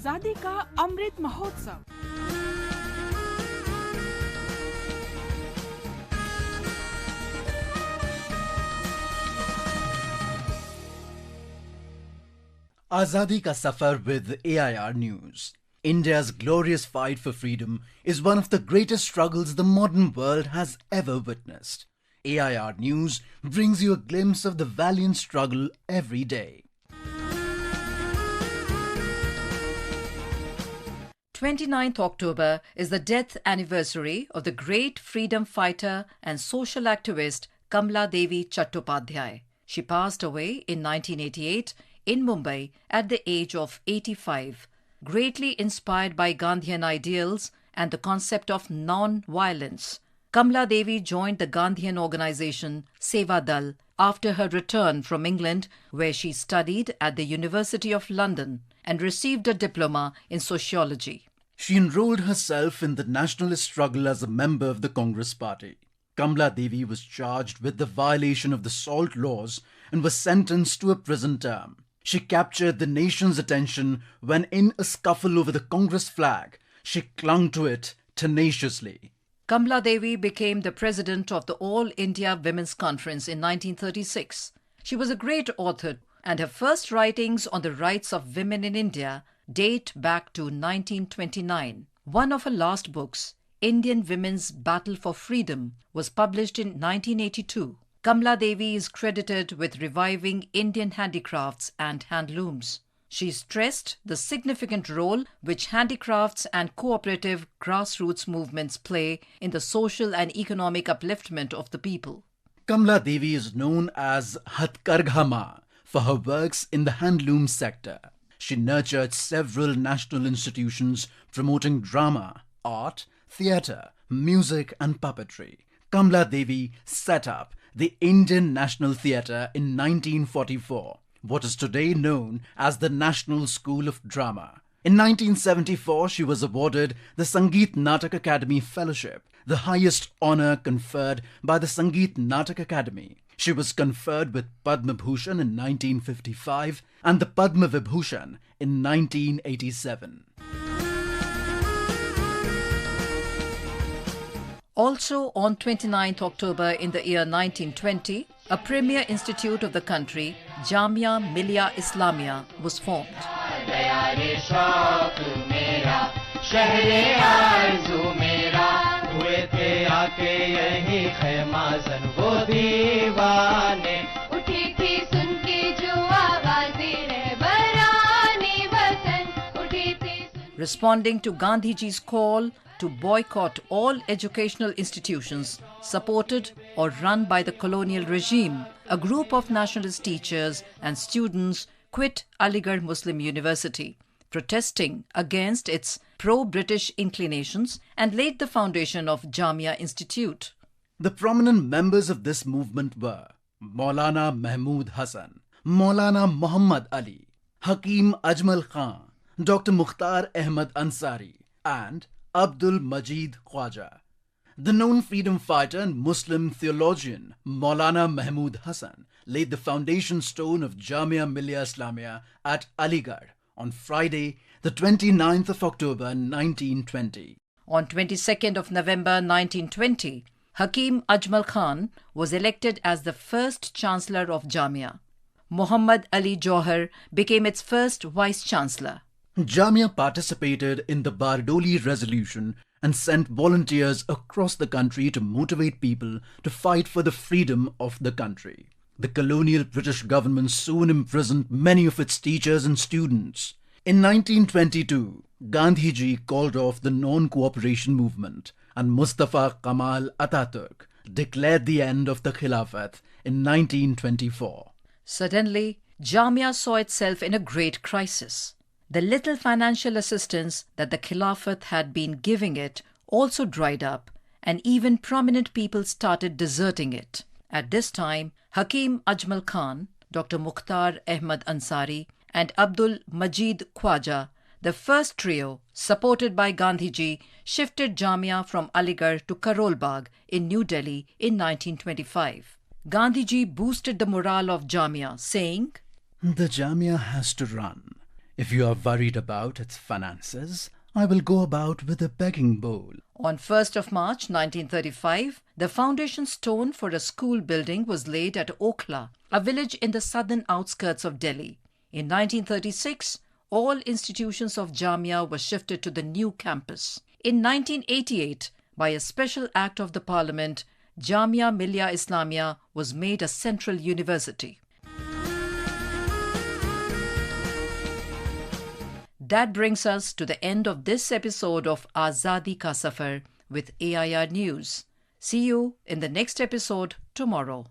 आजादी का Amrit Mahotsav. Azadi ka Safar with AIR News. India's glorious fight for freedom is one of the greatest struggles the modern world has ever witnessed. AIR News brings you a glimpse of the valiant struggle every day. 29th October is the death anniversary of the great freedom fighter and social activist Kamaladevi Chattopadhyay. She passed away in 1988 in Mumbai at the age of 85. Greatly inspired by Gandhian ideals and the concept of non-violence, Kamaladevi joined the Gandhian organization Seva Dal after her return from England, where she studied at the University of London and received a diploma in Sociology. She enrolled herself in the nationalist struggle as a member of the Congress Party. Kamaladevi was charged with the violation of the salt laws and was sentenced to a prison term. She captured the nation's attention when, in a scuffle over the Congress flag, she clung to it tenaciously. Kamaladevi became the president of the All India Women's Conference in 1936. She was a great author, and her first writings on the rights of women in India date back to 1929. One of her last books, Indian Women's Battle for Freedom, was published in 1982. Kamaladevi is credited with reviving Indian handicrafts and handlooms. She stressed the significant role which handicrafts and cooperative grassroots movements play in the social and economic upliftment of the people. Kamaladevi is known as Hatkargha Maa for her works in the handloom sector. She nurtured several national institutions promoting drama, art, theatre, music and puppetry. Kamaladevi set up the Indian National Theatre in 1944, what is today known as the National School of Drama. In 1974, she was awarded the Sangeet Natak Academy Fellowship, the highest honour conferred by the Sangeet Natak Academy. She was conferred with Padma Bhushan in 1955 and the Padma Vibhushan in 1987. Also on 29th October in the year 1920, a premier institute of the country, Jamia Millia Islamia, was formed. Responding to Gandhiji's call to boycott all educational institutions supported or run by the colonial regime, a group of nationalist teachers and students quit Aligarh Muslim University, protesting against its pro-British inclinations, and laid the foundation of Jamia Institute. The prominent members of this movement were Maulana Mahmud Hassan, Maulana Muhammad Ali, Hakim Ajmal Khan, Dr. Mukhtar Ahmad Ansari, and Abdul Majid Khwaja. The known freedom fighter and Muslim theologian Maulana Mahmud Hassan laid the foundation stone of Jamia Millia Islamia at Aligarh on Friday, the 29th of October 1920. On 22nd of November 1920, Hakim Ajmal Khan was elected as the first Chancellor of Jamia. Muhammad Ali Johar became its first Vice-Chancellor. Jamia participated in the Bardoli Resolution and sent volunteers across the country to motivate people to fight for the freedom of the country. The colonial British government soon imprisoned many of its teachers and students. In 1922, Gandhiji called off the non-cooperation movement, and Mustafa Kemal Ataturk declared the end of the Khilafat in 1924. Suddenly, Jamia saw itself in a great crisis. The little financial assistance that the Khilafat had been giving it also dried up, and even prominent people started deserting it. At this time, Hakim Ajmal Khan, Dr. Mukhtar Ahmad Ansari, and Abdul Majid Khwaja, the first trio, supported by Gandhiji, shifted Jamia from Aligarh to Karol Bagh in New Delhi in 1925. Gandhiji boosted the morale of Jamia, saying, "The Jamia has to run. If you are worried about its finances, I will go about with a begging bowl. On 1st of March 1935, the foundation stone for a school building was laid at Okhla, a village in the southern outskirts of Delhi. In 1936, all institutions of Jamia were shifted to the new campus. In 1988, by a special act of the Parliament, Jamia Millia Islamia was made a central university. That brings us to the end of this episode of Azadi Ka Safar with AIR News. See you in the next episode tomorrow.